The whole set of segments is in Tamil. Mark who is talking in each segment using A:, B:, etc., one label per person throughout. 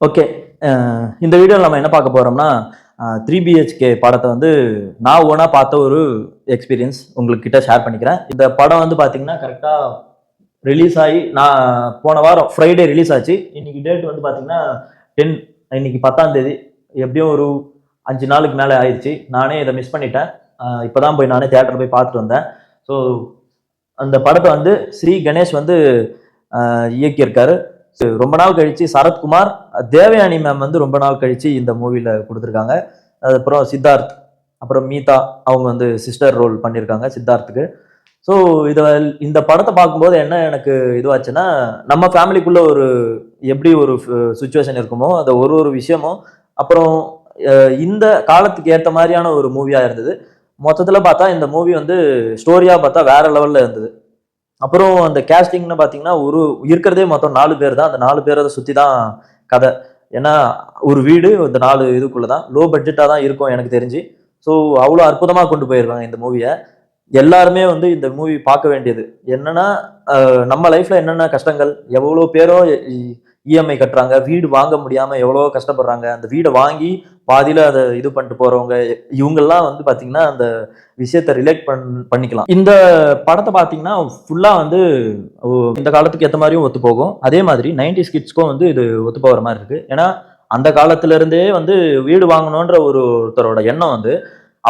A: ஓகே. இந்த வீடியோவில் நம்ம என்ன பார்க்க போறோம்னா 3 BHK படத்தை வந்து நான் ஓனா பார்த்த ஒரு எக்ஸ்பீரியன்ஸ் உங்களுக்கு கிட்ட ஷேர் பண்ணிக்கிறேன். இந்த படம் வந்து பார்த்தீங்கன்னா கரெக்டாக ரிலீஸ் ஆகி நான் போன வாரம் ஃப்ரைடே ரிலீஸ் ஆச்சு. இன்னைக்கு டேட் வந்து பார்த்தீங்கன்னா 10, இன்னைக்கு 10ஆம் தேதி. எப்படியும் ஒரு 5 நாளுக்கு மேலே ஆயிடுச்சு. நானே இதை மிஸ் பண்ணிட்டேன். இப்போதான் போய் நானே தியேட்டர் போய் பார்த்துட்டு வந்தேன். ஸோ அந்த படத்தை வந்து ஸ்ரீ கணேஷ் வந்து இயக்கியிருக்காரு. ரொம்ப நாள் கழிச்சு சரத்குமார், தேவயானி மேம் வந்து ரொம்ப நாள் கழிச்சு இந்த மூவில கொடுத்துருக்காங்க. அதுக்கப்புறம் சித்தார்த், அப்புறம் மீதா அவங்க வந்து சிஸ்டர் ரோல் பண்ணியிருக்காங்க சித்தார்த்துக்கு. ஸோ இந்த படத்தை பார்க்கும்போது என்ன எனக்கு இதுவாச்சுன்னா, நம்ம ஃபேமிலிக்குள்ள ஒரு எப்படி ஒரு சுச்சுவேஷன் இருக்குமோ அந்த ஒரு விஷயமும் அப்புறம் இந்த காலத்துக்கு ஏற்ற மாதிரியான ஒரு மூவியா இருந்தது. மொத்தத்தில் பார்த்தா இந்த மூவி வந்து ஸ்டோரியா பார்த்தா வேற லெவல்ல இருந்தது. அப்புறம் அந்த கேஸ்டிங்னு பார்த்தீங்கன்னா ஒரு இருக்கிறதே மொத்தம் 4 பேர் தான். அந்த 4 பேரை சுற்றி தான் கதை. ஏன்னா ஒரு வீடு இந்த 4 இதுக்குள்ள தான் லோ பட்ஜெட்டாக தான் இருக்கும் எனக்கு தெரிஞ்சு. ஸோ அவ்வளோ அற்புதமாக கொண்டு போயிருக்காங்க இந்த மூவியை. எல்லாருமே வந்து இந்த மூவி பார்க்க வேண்டியது. என்னன்னா நம்ம லைஃப்ல என்னென்ன கஷ்டங்கள், எவ்வளோ பேரோ இஎம்ஐ கட்டுறாங்க, வீடு வாங்க முடியாம எவ்வளோ கஷ்டப்படுறாங்க, அந்த வீடை வாங்கி பாதியில அதை இது பண்ணிட்டு போறவங்க, இவங்கெல்லாம் வந்து பாத்தீங்கன்னா அந்த விஷயத்த ரிலேட் பண்ணிக்கலாம். இந்த படத்தை பாத்தீங்கன்னா ஃபுல்லா வந்து இந்த காலத்துக்கு ஏற்ற மாதிரியும் ஒத்து போகும். அதே மாதிரி 90s கிட்ஸ்க்கும் வந்து இது ஒத்து போகிற மாதிரி இருக்கு. ஏன்னா அந்த காலத்துல இருந்தே வந்து வீடு வாங்கணுன்ற ஒருத்தரோட எண்ணம் வந்து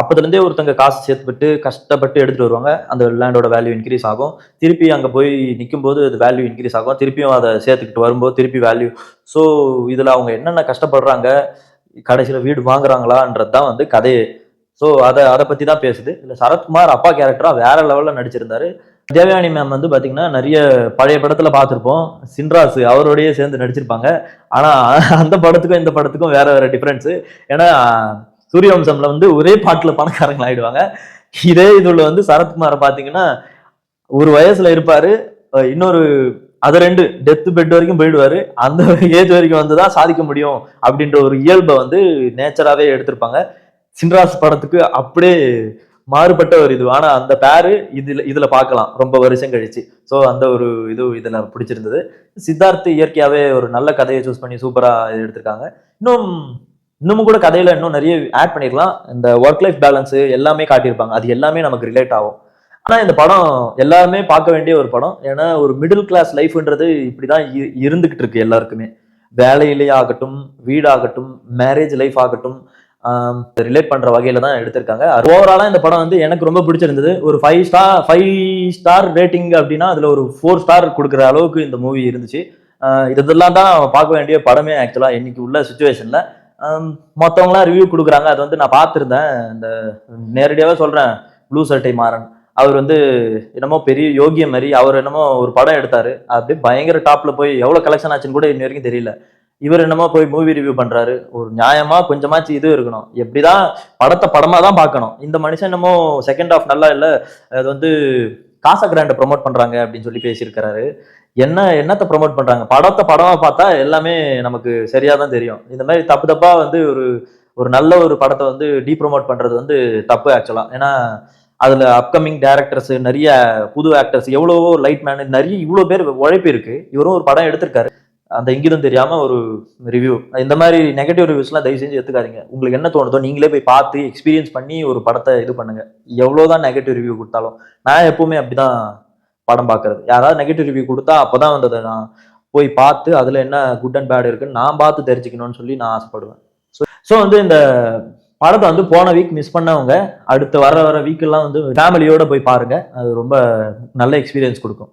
A: அப்போதுலேருந்தே ஒருத்தங்க காசு சேர்த்துப்பட்டு கஷ்டப்பட்டு எடுத்துட்டு வருவாங்க. அந்த லேண்டோட வேல்யூ இன்க்ரீஸ் ஆகும். திருப்பி அங்கே போய் நிற்கும் போது அது வேல்யூ இன்க்ரீஸ் ஆகும். திருப்பியும் அதை சேர்த்துக்கிட்டு வரும்போது திருப்பி வேல்யூ. ஸோ இதில் அவங்க என்னென்ன கஷ்டப்படுறாங்க, கடைசியில் வீடு வாங்குறாங்களான்றது தான் வந்து கதையே. ஸோ அதை பற்றி தான் பேசுது. இல்லை சரத்குமார் அப்பா கேரக்டராக வேற லெவலில் நடிச்சிருந்தாரு. தேவயானி மேம் வந்து பார்த்தீங்கன்னா நிறைய பழைய படத்தில் பார்த்துருப்போம். சின்ராசு அவரோடய சேர்ந்து நடிச்சிருப்பாங்க. ஆனால் அந்த படத்துக்கும் இந்த படத்துக்கும் வேற வேற டிஃப்ரென்ஸு. ஏன்னா சூரியவம்சம்ல வந்து ஒரே பாட்டுல பணக்காரங்கள் ஆயிடுவாங்க. இதே இதுல வந்து சரத்குமாரை பாத்தீங்கன்னா ஒரு வயசுல இருப்பாரு, இன்னொரு அது 2 டெத் பெட் வரைக்கும் போயிடுவாரு. அந்த ஏஜ் வரைக்கும் வந்துதான் சாதிக்க முடியும் அப்படின்ற ஒரு இயல்பை வந்து நேச்சராகவே எடுத்திருப்பாங்க. சின்ராஸ் படத்துக்கு அப்படியே மாறுபட்ட ஒரு இது. ஆனா அந்த பேரு இதுல பார்க்கலாம் ரொம்ப வருஷம் கழிச்சு. ஸோ அந்த ஒரு இதுல பிடிச்சிருந்தது. சித்தார்த் இயற்கையாவே ஒரு நல்ல கதையை சூஸ் பண்ணி சூப்பரா எடுத்திருக்காங்க. இன்னமும் கூட கதையில இன்னும் நிறைய ஆட் பண்ணிருக்கலாம். இந்த ஒர்க் லைஃப் பேலன்ஸ் எல்லாமே காட்டியிருப்பாங்க. அது எல்லாமே நமக்கு ரிலேட் ஆகும். ஆனா இந்த படம் எல்லாருமே பார்க்க வேண்டிய ஒரு படம். ஏன்னா ஒரு மிடில் கிளாஸ் லைஃப்ன்றது இப்படிதான் இருந்துகிட்டு இருக்கு எல்லாருக்குமே. வேலையிலே ஆகட்டும், வீடாகட்டும், மேரேஜ் லைஃப் ஆகட்டும், ரிலேட் பண்ற வகையில தான் எடுத்திருக்காங்க. ஓவராலா இந்த படம் வந்து எனக்கு ரொம்ப பிடிச்சிருந்தது. ஒரு 5 ஸ்டார் ரேட்டிங் அப்படின்னா அதுல ஒரு 4 ஸ்டார் கொடுக்குற அளவுக்கு இந்த மூவி இருந்துச்சு. இதெல்லாம் தான் பார்க்க வேண்டிய படமே ஆக்சுவலா இன்னைக்கு உள்ள சுச்சுவேஷன்ல. மற்றவங்களாம் ரிவ்யூ கொடுக்குறாங்க. அது வந்து நான் பார்த்துருந்தேன். இந்த நேரடியாகவே சொல்றேன், ப்ளூ சட்டை மாறன் அவர் வந்து என்னமோ பெரிய யோகியம் மாதிரி அவர் என்னமோ ஒரு படம் எடுத்தாரு. அப்படியே பயங்கர டாப்ல போய் எவ்வளவு கலெக்ஷன் ஆச்சுன்னு கூட இன்ன வரைக்கும் தெரியல. இவர் என்னமோ போய் மூவி ரிவ்யூ பண்றாரு. ஒரு நியாயமா கொஞ்சமாச்சு இது இருக்கணும். எப்படிதான் படத்தை படமா தான் பார்க்கணும். இந்த மனுஷன் என்னமோ செகண்ட் ஹாஃப் நல்லா இல்லை, அது வந்து காசா கிராண்ட ப்ரொமோட் பண்றாங்க அப்படின்னு சொல்லி பேசியிருக்கிறாரு. என்னத்தை ப்ரொமோட் பண்றாங்க? படத்தை படமா பார்த்தா எல்லாமே நமக்கு சரியா தான் தெரியும். இந்த மாதிரி தப்பா வந்து ஒரு நல்ல ஒரு படத்தை வந்து டீப்ரொமோட் பண்றது வந்து தப்பு ஆக்சுவலா. ஏன்னா அதுல அப்கமிங் டைரக்டர்ஸ், நிறைய புது ஆக்டர்ஸ், எவ்வளவோ லைட் மேன், நிறைய இவ்வளவு பேர் உழைப்பு இருக்கு. இவரும் ஒரு படம் எடுத்திருக்காரு. அந்த இங்கிலும் தெரியாம ஒரு ரிவ்யூ, இந்த மாதிரி நெகட்டிவ் ரிவ்யூஸ்லாம் தயவு செஞ்சு எடுத்துக்காதீங்க. உங்களுக்கு என்ன தோணுதோ நீங்களே போய் பார்த்து எக்ஸ்பீரியன்ஸ் பண்ணி ஒரு படத்தை இது பண்ணுங்க. எவ்வளவுதான் நெகட்டிவ் ரிவ்யூ கொடுத்தாலும் நான் எப்பவுமே அப்படிதான் படம் பார்க்கறது. யாராவது நெகட்டிவ் ரிவ்யூ கொடுத்தா அப்பதான் வந்தது நான் போய் பார்த்து அதுல என்ன குட் அண்ட் பேட் இருக்குன்னு நான் பார்த்து தெரிஞ்சுக்கணும்னு சொல்லி நான் ஆசைப்படுவேன். ஸோ வந்து இந்த படத்தை வந்து போன வீக் மிஸ் பண்ணவங்க அடுத்து வர வீக்கெல்லாம் வந்து ஃபேமிலியோட போய் பாருங்க. அது ரொம்ப நல்ல எக்ஸ்பீரியன்ஸ் கொடுக்கும்.